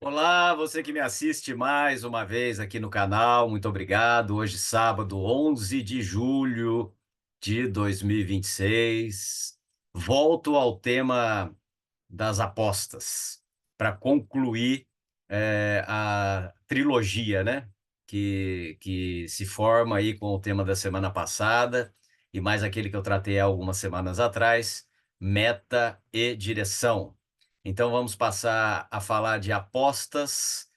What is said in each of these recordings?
Olá, você que me assiste mais uma vez aqui no canal, muito obrigado. Hoje, sábado, 11 de julho de 2026. Volto ao tema das apostas para concluir a trilogia, né? Que se forma aí com o tema da semana passada e mais aquele que eu tratei há algumas semanas atrás, meta e direção. Então vamos passar a falar de apostas,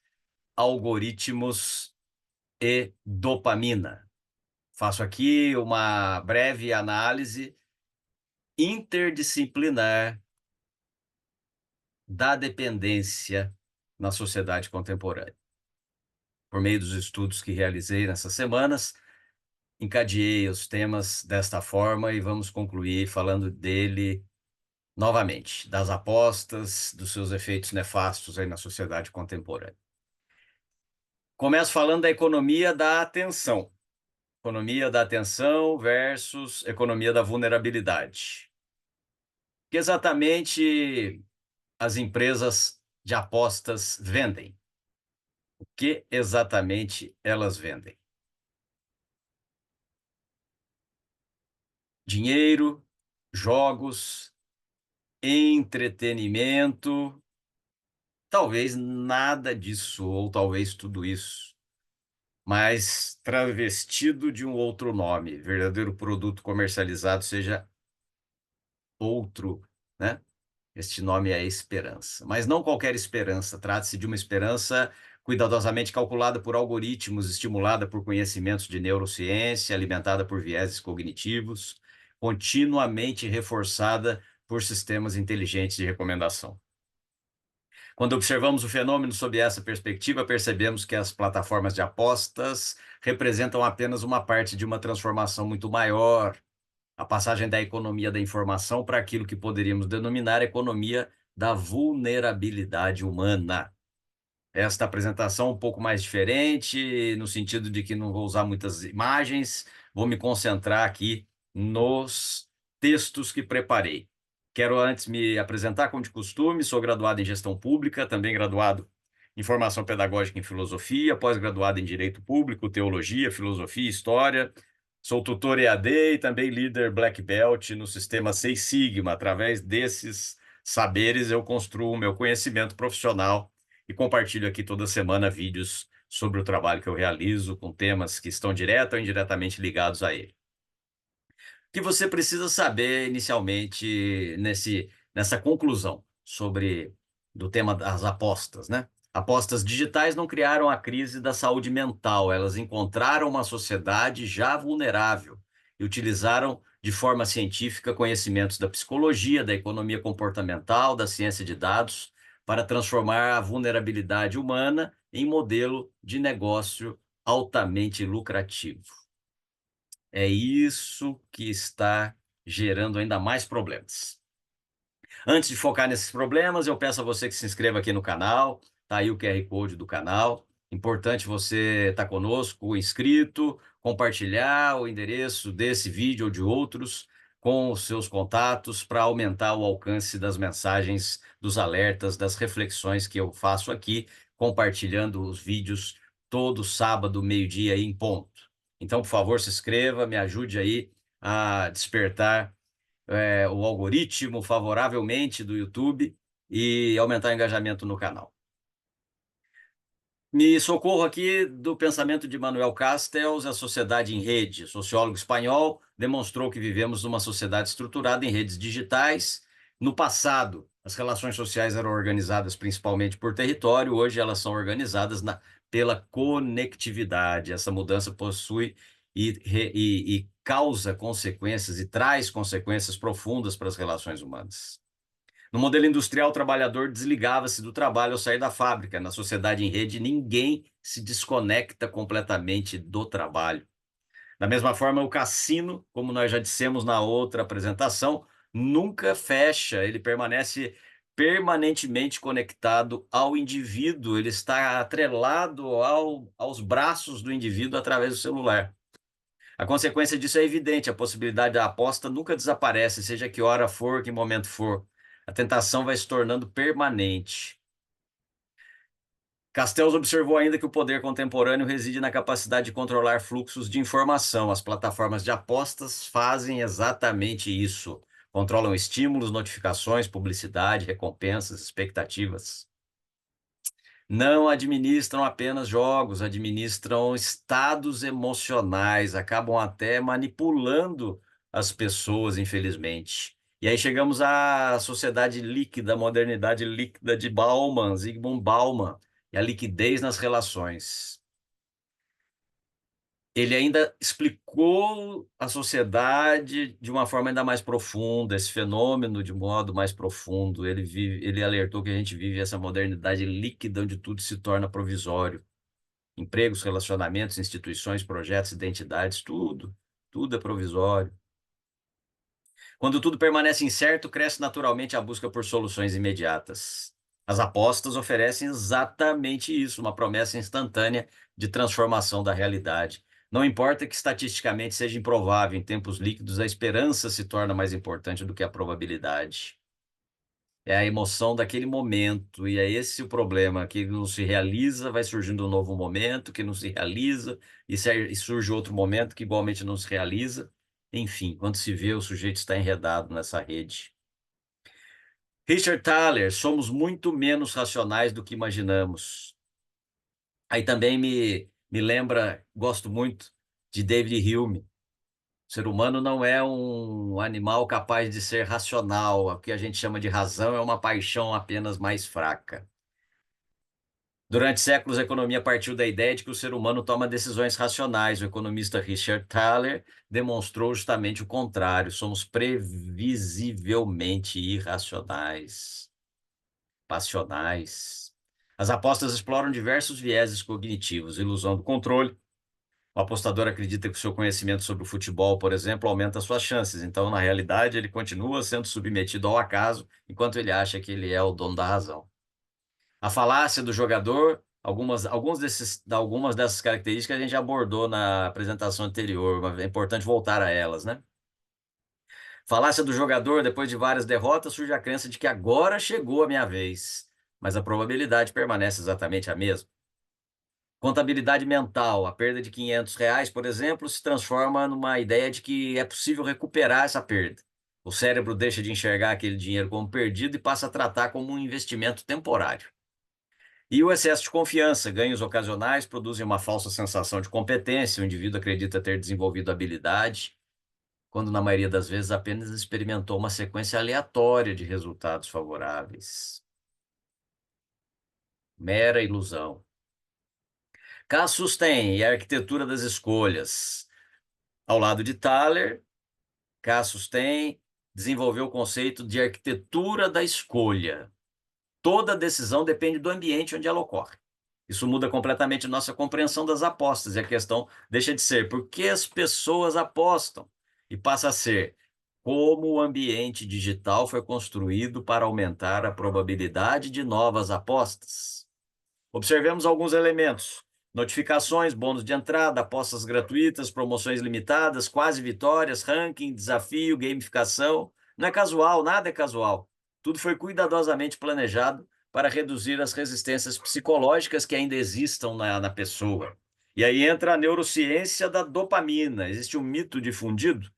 algoritmos e dopamina. Faço aqui uma breve análise interdisciplinar da dependência na sociedade contemporânea. Por meio dos estudos que realizei nessas semanas, encadeei os temas desta forma e vamos concluir falando dele novamente, das apostas, dos seus efeitos nefastos aí na sociedade contemporânea. Começo falando da economia da atenção. Economia da atenção versus economia da vulnerabilidade. O que exatamente as empresas de apostas vendem? O que exatamente elas vendem? Dinheiro, jogos, entretenimento, talvez nada disso, ou talvez tudo isso, mas travestido de um outro nome. Verdadeiro produto comercializado seja outro, né? Este nome é esperança. Mas não qualquer esperança. Trata-se de uma esperança cuidadosamente calculada por algoritmos, estimulada por conhecimentos de neurociência, alimentada por vieses cognitivos, continuamente reforçada por sistemas inteligentes de recomendação. Quando observamos o fenômeno sob essa perspectiva, percebemos que as plataformas de apostas representam apenas uma parte de uma transformação muito maior, a passagem da economia da informação para aquilo que poderíamos denominar economia da vulnerabilidade humana. Esta apresentação um pouco mais diferente, no sentido de que não vou usar muitas imagens, vou me concentrar aqui nos textos que preparei. Quero antes me apresentar, como de costume, sou graduado em gestão pública, também graduado em formação pedagógica em filosofia, pós-graduado em direito público, teologia, filosofia, história. Sou tutor EAD e também líder Black Belt no sistema Seis Sigma. Através desses saberes, eu construo o meu conhecimento profissional e compartilho aqui toda semana vídeos sobre o trabalho que eu realizo com temas que estão direta ou indiretamente ligados a ele. O que você precisa saber inicialmente nessa conclusão sobre do tema das apostas, né? Apostas digitais não criaram a crise da saúde mental, elas encontraram uma sociedade já vulnerável e utilizaram de forma científica conhecimentos da psicologia, da economia comportamental, da ciência de dados, para transformar a vulnerabilidade humana em modelo de negócio altamente lucrativo. É isso que está gerando ainda mais problemas. Antes de focar nesses problemas, eu peço a você que se inscreva aqui no canal, tá aí o QR Code do canal. Importante você estar conosco, inscrito, compartilhar o endereço desse vídeo ou de outros com os seus contatos para aumentar o alcance das mensagens, dos alertas, das reflexões que eu faço aqui, compartilhando os vídeos todo sábado, meio-dia em ponto. Então, por favor, se inscreva, me ajude aí a despertar o algoritmo favoravelmente do YouTube e aumentar o engajamento no canal. Me socorro aqui do pensamento de Manuel Castells, A Sociedade em Rede. Sociólogo espanhol, demonstrou que vivemos numa sociedade estruturada em redes digitais. No passado, as relações sociais eram organizadas principalmente por território, hoje elas são organizadas pela conectividade. Essa mudança possui e causa consequências e traz consequências profundas para as relações humanas. No modelo industrial, o trabalhador desligava-se do trabalho ao sair da fábrica. Na sociedade em rede, ninguém se desconecta completamente do trabalho. Da mesma forma, o cassino, como nós já dissemos na outra apresentação, nunca fecha, ele permanece permanentemente conectado ao indivíduo, ele está atrelado aos braços do indivíduo através do celular. A consequência disso é evidente, a possibilidade da aposta nunca desaparece, seja que hora for, que momento for. A tentação vai se tornando permanente. Castells observou ainda que o poder contemporâneo reside na capacidade de controlar fluxos de informação. As plataformas de apostas fazem exatamente isso. Controlam estímulos, notificações, publicidade, recompensas, expectativas. Não administram apenas jogos, administram estados emocionais, acabam até manipulando as pessoas, infelizmente. E aí chegamos à sociedade líquida, a modernidade líquida de Bauman, Zygmunt Bauman, e a liquidez nas relações. Ele ainda explicou a sociedade de uma forma ainda mais profunda, esse fenômeno de modo mais profundo. Ele alertou que a gente vive essa modernidade líquida onde tudo se torna provisório. Empregos, relacionamentos, instituições, projetos, identidades, tudo é provisório. Quando tudo permanece incerto, cresce naturalmente a busca por soluções imediatas. As apostas oferecem exatamente isso, uma promessa instantânea de transformação da realidade. Não importa que estatisticamente seja improvável, em tempos líquidos, a esperança se torna mais importante do que a probabilidade. É a emoção daquele momento, e é esse o problema, que não se realiza, vai surgindo um novo momento, que não se realiza, e surge outro momento que igualmente não se realiza. Enfim, quando se vê, o sujeito está enredado nessa rede. Richard Thaler, somos muito menos racionais do que imaginamos. Aí também me lembra, gosto muito de David Hume. O ser humano não é um animal capaz de ser racional. O que a gente chama de razão é uma paixão apenas mais fraca. Durante séculos, a economia partiu da ideia de que o ser humano toma decisões racionais. O economista Richard Thaler demonstrou justamente o contrário. Somos previsivelmente irracionais, passionais. As apostas exploram diversos vieses cognitivos, ilusão do controle. O apostador acredita que o seu conhecimento sobre o futebol, por exemplo, aumenta suas chances. Então, na realidade, ele continua sendo submetido ao acaso, enquanto ele acha que ele é o dono da razão. A falácia do jogador, algumas dessas características a gente já abordou na apresentação anterior, mas é importante voltar a elas, né? Falácia do jogador, depois de várias derrotas, surge a crença de que agora chegou a minha vez, mas a probabilidade permanece exatamente a mesma. Contabilidade mental, a perda de R$ 500, por exemplo, se transforma numa ideia de que é possível recuperar essa perda. O cérebro deixa de enxergar aquele dinheiro como perdido e passa a tratar como um investimento temporário. E o excesso de confiança, ganhos ocasionais produzem uma falsa sensação de competência, o indivíduo acredita ter desenvolvido habilidade, quando na maioria das vezes apenas experimentou uma sequência aleatória de resultados favoráveis. Mera ilusão. Cassius tem e a arquitetura das escolhas. Ao lado de Thaler, Cassius tem desenvolveu o conceito de arquitetura da escolha. Toda decisão depende do ambiente onde ela ocorre. Isso muda completamente nossa compreensão das apostas, e a questão deixa de ser por que as pessoas apostam e passa a ser como o ambiente digital foi construído para aumentar a probabilidade de novas apostas. Observemos alguns elementos: notificações, bônus de entrada, apostas gratuitas, promoções limitadas, quase vitórias, ranking, desafio, gamificação. Não é casual, nada é casual. Tudo foi cuidadosamente planejado para reduzir as resistências psicológicas que ainda existam na pessoa. E aí entra a neurociência da dopamina. Existe um mito difundido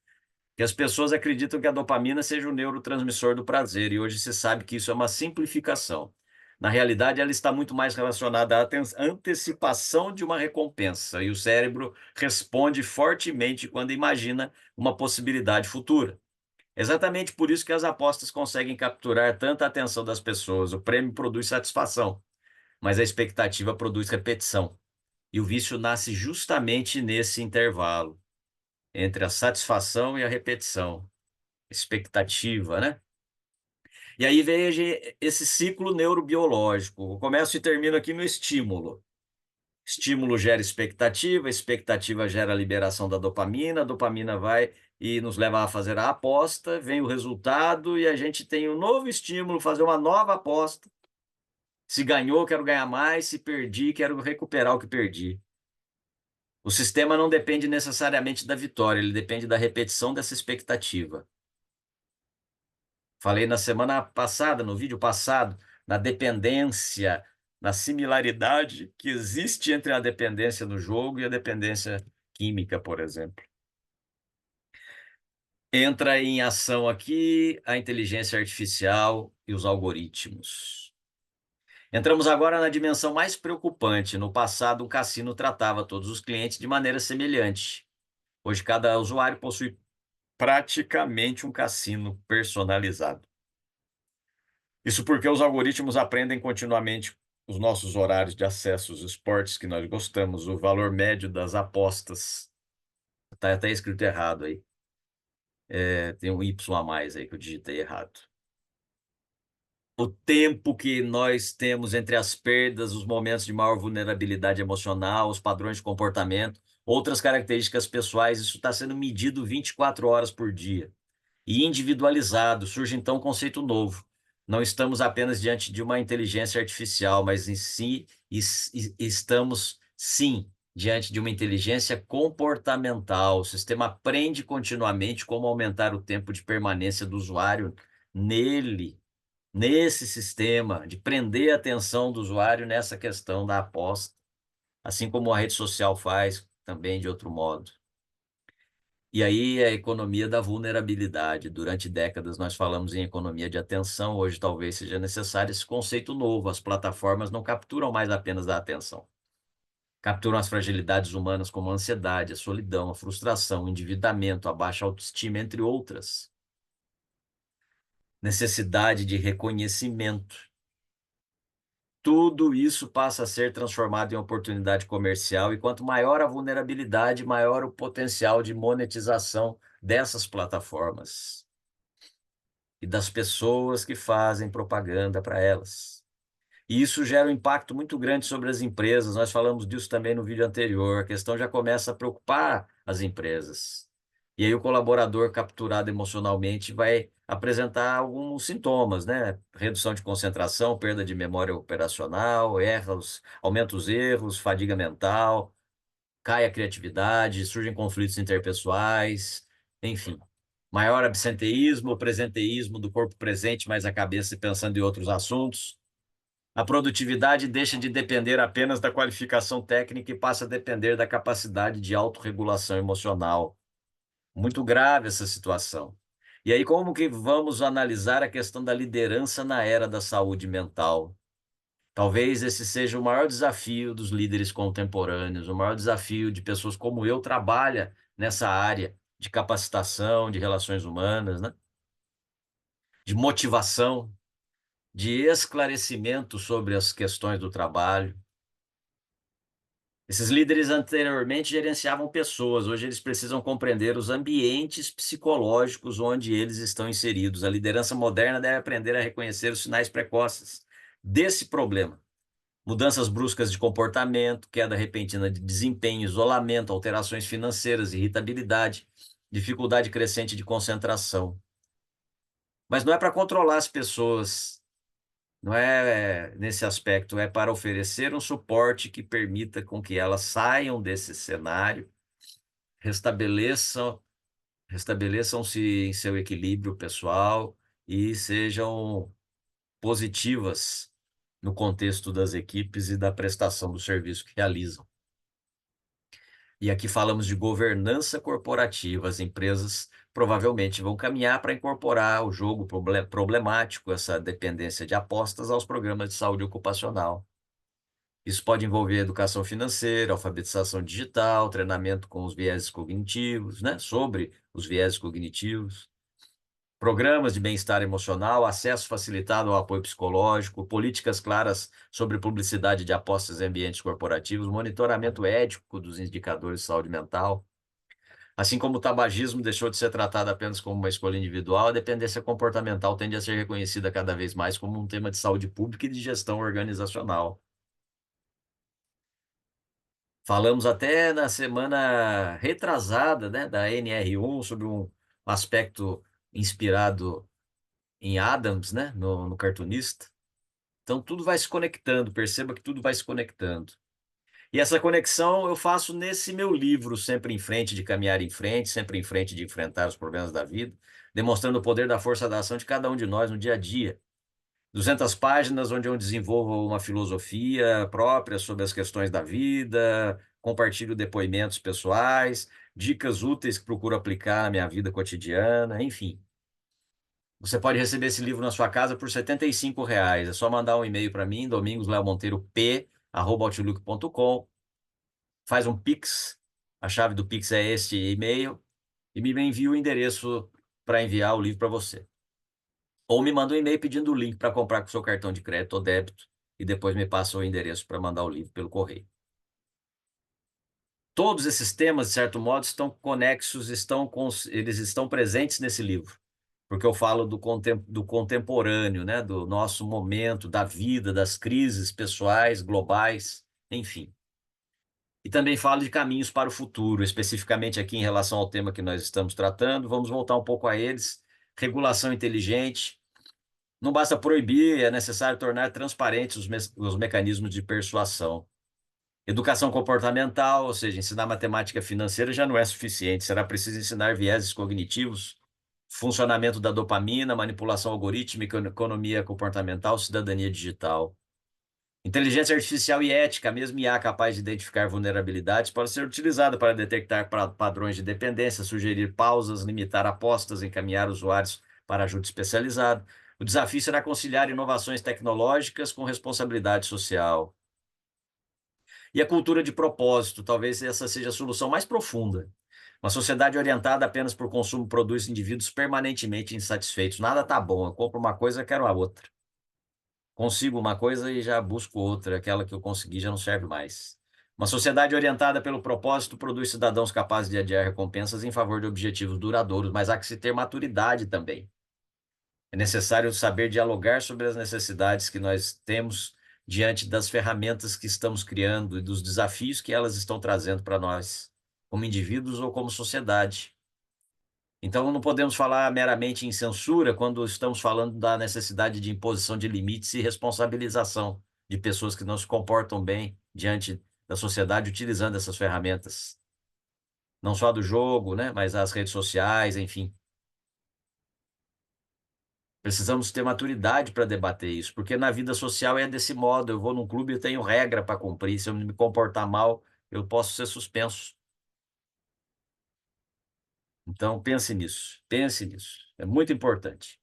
que as pessoas acreditam que a dopamina seja o neurotransmissor do prazer, e hoje se sabe que isso é uma simplificação. Na realidade, ela está muito mais relacionada à antecipação de uma recompensa, e o cérebro responde fortemente quando imagina uma possibilidade futura. Exatamente por isso que as apostas conseguem capturar tanta atenção das pessoas. O prêmio produz satisfação, mas a expectativa produz repetição. E o vício nasce justamente nesse intervalo entre a satisfação e a repetição, expectativa, né? E aí veja esse ciclo neurobiológico. Começo e termino aqui no estímulo. Estímulo gera expectativa, expectativa gera a liberação da dopamina, a dopamina vai e nos leva a fazer a aposta, vem o resultado e a gente tem um novo estímulo, fazer uma nova aposta. Se ganhou, quero ganhar mais, se perdi, quero recuperar o que perdi. O sistema não depende necessariamente da vitória, ele depende da repetição dessa expectativa. Falei na semana passada, no vídeo passado, na dependência na similaridade que existe entre a dependência no jogo e a dependência química, por exemplo. Entra em ação aqui a inteligência artificial e os algoritmos. Entramos agora na dimensão mais preocupante. No passado, um cassino tratava todos os clientes de maneira semelhante. Hoje, cada usuário possui praticamente um cassino personalizado. Isso porque os algoritmos aprendem continuamente os nossos horários de acesso, os esportes que nós gostamos, o valor médio das apostas. Está até escrito errado aí. Tem um Y a mais aí que eu digitei errado. O tempo que nós temos entre as perdas, os momentos de maior vulnerabilidade emocional, os padrões de comportamento, outras características pessoais, isso está sendo medido 24 horas por dia. E individualizado, surge então um conceito novo. Não estamos apenas diante de uma inteligência artificial, mas em si estamos, sim, diante de uma inteligência comportamental. O sistema aprende continuamente como aumentar o tempo de permanência do usuário nele, nesse sistema, de prender a atenção do usuário nessa questão da aposta, assim como a rede social faz também de outro modo. E aí a economia da vulnerabilidade. Durante décadas nós falamos em economia de atenção, hoje talvez seja necessário esse conceito novo. As plataformas não capturam mais apenas a atenção. Capturam as fragilidades humanas como a ansiedade, a solidão, a frustração, o endividamento, a baixa autoestima, entre outras. Necessidade de reconhecimento. Tudo isso passa a ser transformado em oportunidade comercial, e quanto maior a vulnerabilidade, maior o potencial de monetização dessas plataformas e das pessoas que fazem propaganda para elas. E isso gera um impacto muito grande sobre as empresas. Nós falamos disso também no vídeo anterior. A questão já começa a preocupar as empresas. E aí o colaborador capturado emocionalmente vai apresentar alguns sintomas, né? Redução de concentração, perda de memória operacional, erros, aumenta os erros, fadiga mental, cai a criatividade, surgem conflitos interpessoais, enfim. Maior absenteísmo, presenteísmo do corpo presente, mas a cabeça pensando em outros assuntos. A produtividade deixa de depender apenas da qualificação técnica e passa a depender da capacidade de autorregulação emocional. Muito grave essa situação. E aí, como que vamos analisar a questão da liderança na era da saúde mental? Talvez esse seja o maior desafio dos líderes contemporâneos, o maior desafio de pessoas como eu trabalha nessa área de capacitação, de relações humanas, né? De motivação, de esclarecimento sobre as questões do trabalho. Esses líderes anteriormente gerenciavam pessoas, hoje eles precisam compreender os ambientes psicológicos onde eles estão inseridos. A liderança moderna deve aprender a reconhecer os sinais precoces desse problema. Mudanças bruscas de comportamento, queda repentina de desempenho, isolamento, alterações financeiras, irritabilidade, dificuldade crescente de concentração. Mas não é para controlar as pessoas, não é nesse aspecto, é para oferecer um suporte que permita com que elas saiam desse cenário, restabeleçam-se em seu equilíbrio pessoal e sejam positivas no contexto das equipes e da prestação do serviço que realizam. E aqui falamos de governança corporativa. As empresas provavelmente vão caminhar para incorporar o jogo problemático, essa dependência de apostas, aos programas de saúde ocupacional. Isso pode envolver educação financeira, alfabetização digital, treinamento com os vieses cognitivos, né? Sobre os vieses cognitivos, programas de bem-estar emocional, acesso facilitado ao apoio psicológico, políticas claras sobre publicidade de apostas em ambientes corporativos, monitoramento ético dos indicadores de saúde mental. Assim como o tabagismo deixou de ser tratado apenas como uma escolha individual, a dependência comportamental tende a ser reconhecida cada vez mais como um tema de saúde pública e de gestão organizacional. Falamos até na semana retrasada, né, da NR1 sobre um aspecto inspirado em Adams, né, no cartunista. Então tudo vai se conectando, perceba que tudo vai se conectando. E essa conexão eu faço nesse meu livro, Sempre em Frente, de caminhar em frente, sempre em frente de enfrentar os problemas da vida, demonstrando o poder da força da ação de cada um de nós no dia a dia. 200 páginas onde eu desenvolvo uma filosofia própria sobre as questões da vida, compartilho depoimentos pessoais, dicas úteis que procuro aplicar na minha vida cotidiana, enfim. Você pode receber esse livro na sua casa por R$ 75. É só mandar um e-mail para mim, domingosleomonteirop@outlook.com, faz um Pix, a chave do Pix é este e-mail, e me envia o endereço para enviar o livro para você. Ou me manda um e-mail pedindo o link para comprar com seu cartão de crédito ou débito e depois me passa o endereço para mandar o livro pelo correio. Todos esses temas, de certo modo, estão conexos, eles estão presentes nesse livro, porque eu falo do contemporâneo, né, do nosso momento, da vida, das crises pessoais, globais, enfim. E também falo de caminhos para o futuro, especificamente aqui em relação ao tema que nós estamos tratando. Vamos voltar um pouco a eles. Regulação inteligente. Não basta proibir, é necessário tornar transparentes os mecanismos de persuasão. Educação comportamental, ou seja, ensinar matemática financeira já não é suficiente, será preciso ensinar vieses cognitivos, funcionamento da dopamina, manipulação algorítmica, economia comportamental, cidadania digital. Inteligência artificial e ética, mesmo IA capaz de identificar vulnerabilidades, pode ser utilizada para detectar padrões de dependência, sugerir pausas, limitar apostas, encaminhar usuários para ajuda especializada. O desafio será conciliar inovações tecnológicas com responsabilidade social. E a cultura de propósito, talvez essa seja a solução mais profunda. Uma sociedade orientada apenas por consumo produz indivíduos permanentemente insatisfeitos. Nada tá bom, eu compro uma coisa, eu quero a outra. Consigo uma coisa e já busco outra, aquela que eu consegui já não serve mais. Uma sociedade orientada pelo propósito produz cidadãos capazes de adiar recompensas em favor de objetivos duradouros, mas há que se ter maturidade também. É necessário saber dialogar sobre as necessidades que nós temos diante das ferramentas que estamos criando e dos desafios que elas estão trazendo para nós, como indivíduos ou como sociedade. Então, não podemos falar meramente em censura quando estamos falando da necessidade de imposição de limites e responsabilização de pessoas que não se comportam bem diante da sociedade utilizando essas ferramentas. Não só do jogo, né, mas as redes sociais, enfim. Precisamos ter maturidade para debater isso, porque na vida social é desse modo. Eu vou num clube e tenho regra para cumprir. Se eu me comportar mal, eu posso ser suspenso. Então, pense nisso. Pense nisso. É muito importante.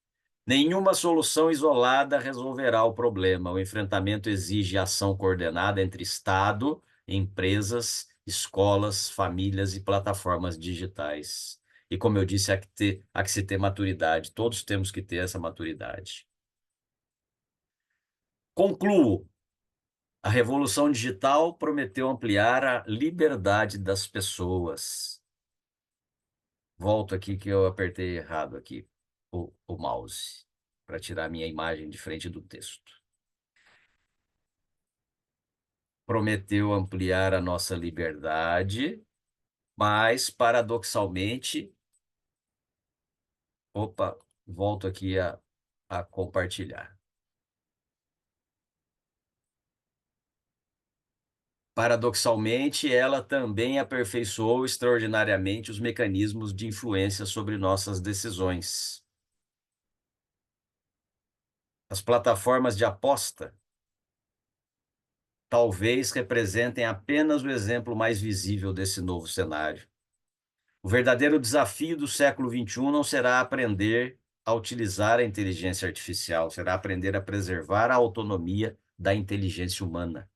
Nenhuma solução isolada resolverá o problema. O enfrentamento exige ação coordenada entre Estado, empresas, escolas, famílias e plataformas digitais. E como eu disse, há que se ter maturidade. Todos temos que ter essa maturidade. Concluo. A revolução digital prometeu ampliar a liberdade das pessoas. Volto aqui que eu apertei errado aqui o mouse para tirar minha imagem de frente do texto. Prometeu ampliar a nossa liberdade, mas paradoxalmente, opa, volto aqui a compartilhar. Paradoxalmente, ela também aperfeiçoou extraordinariamente os mecanismos de influência sobre nossas decisões. As plataformas de aposta talvez representem apenas o exemplo mais visível desse novo cenário. O verdadeiro desafio do século XXI não será aprender a utilizar a inteligência artificial, será aprender a preservar a autonomia da inteligência humana.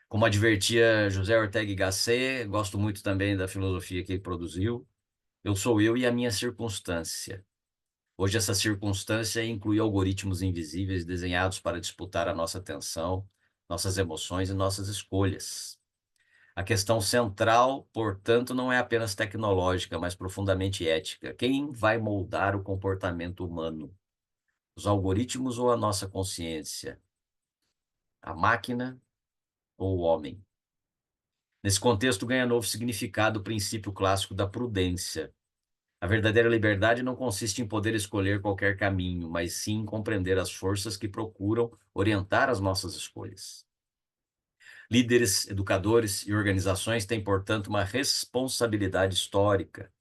Como advertia José Ortega y Gasset, gosto muito também da filosofia que ele produziu, eu sou eu e a minha circunstância. Hoje essa circunstância inclui algoritmos invisíveis desenhados para disputar a nossa atenção, nossas emoções e nossas escolhas. A questão central, portanto, não é apenas tecnológica, mas profundamente ética. Quem vai moldar o comportamento humano? Os algoritmos ou a nossa consciência? A máquina ou o homem? Nesse contexto, ganha novo significado o princípio clássico da prudência. A verdadeira liberdade não consiste em poder escolher qualquer caminho, mas sim em compreender as forças que procuram orientar as nossas escolhas. Líderes, educadores e organizações têm, portanto, uma responsabilidade histórica.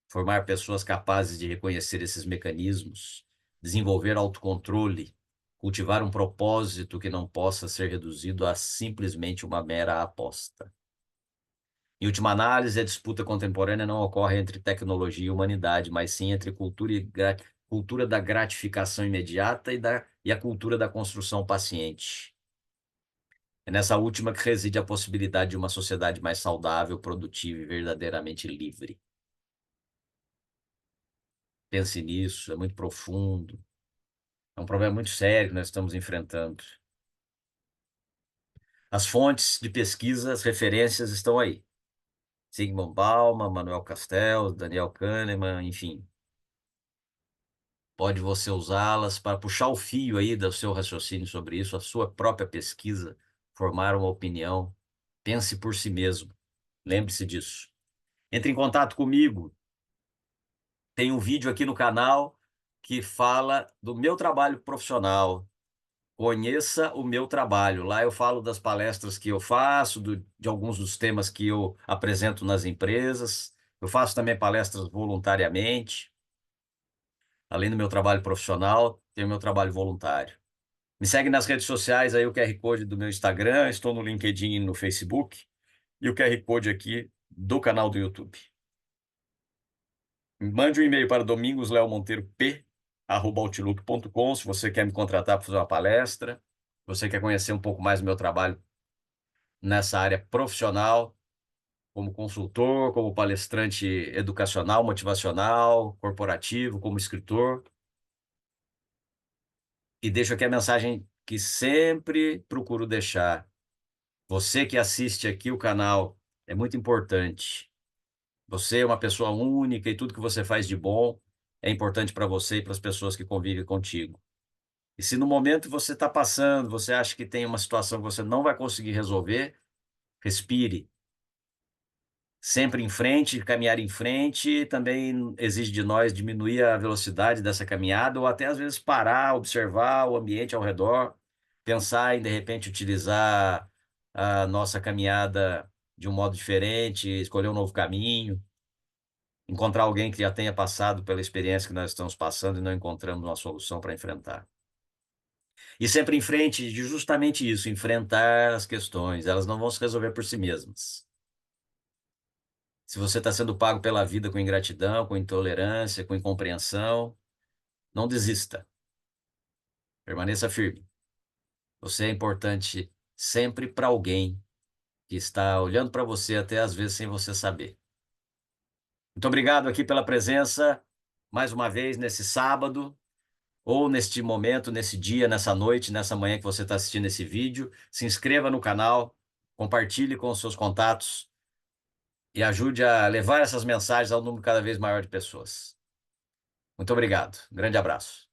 Formar pessoas capazes de reconhecer esses mecanismos, desenvolver autocontrole, cultivar um propósito que não possa ser reduzido a simplesmente uma mera aposta. Em última análise, a disputa contemporânea não ocorre entre tecnologia e humanidade, mas sim entre cultura da gratificação imediata e a cultura da construção paciente. É nessa última que reside a possibilidade de uma sociedade mais saudável, produtiva e verdadeiramente livre. Pense nisso, é muito profundo. É um problema muito sério que nós estamos enfrentando. As fontes de pesquisa, as referências estão aí. Zygmunt Bauman, Manuel Castells, Daniel Kahneman, enfim. Pode você usá-las para puxar o fio aí do seu raciocínio sobre isso, a sua própria pesquisa, formar uma opinião. Pense por si mesmo. Lembre-se disso. Entre em contato comigo. Tem um vídeo aqui no canal que fala do meu trabalho profissional. Conheça o meu trabalho. Lá eu falo das palestras que eu faço, de alguns dos temas que eu apresento nas empresas. Eu faço também palestras voluntariamente. Além do meu trabalho profissional, tenho o meu trabalho voluntário. Me segue nas redes sociais, aí o QR Code do meu Instagram, estou no LinkedIn e no Facebook, e o QR Code aqui do canal do YouTube. Mande um e-mail para domingosleomonteirop@outlook.com se você quer me contratar para fazer uma palestra, se você quer conhecer um pouco mais do meu trabalho nessa área profissional, como consultor, como palestrante educacional, motivacional, corporativo, como escritor. E deixo aqui a mensagem que sempre procuro deixar. Você que assiste aqui o canal é muito importante. Você é uma pessoa única e tudo que você faz de bom é importante para você e para as pessoas que convivem contigo. E se no momento você está passando, você acha que tem uma situação que você não vai conseguir resolver, respire. Sempre em frente, caminhar em frente, também exige de nós diminuir a velocidade dessa caminhada ou até às vezes parar, observar o ambiente ao redor, pensar em de repente utilizar a nossa caminhada de um modo diferente, escolher um novo caminho, encontrar alguém que já tenha passado pela experiência que nós estamos passando e não encontramos uma solução para enfrentar. E sempre em frente de justamente isso, enfrentar as questões, elas não vão se resolver por si mesmas. Se você está sendo pago pela vida com ingratidão, com intolerância, com incompreensão, não desista. Permaneça firme. Você é importante sempre para alguém que está olhando para você até às vezes sem você saber. Muito obrigado aqui pela presença, mais uma vez nesse sábado, ou neste momento, nesse dia, nessa noite, nessa manhã que você está assistindo esse vídeo. Se inscreva no canal, compartilhe com os seus contatos e ajude a levar essas mensagens a um número cada vez maior de pessoas. Muito obrigado. Grande abraço.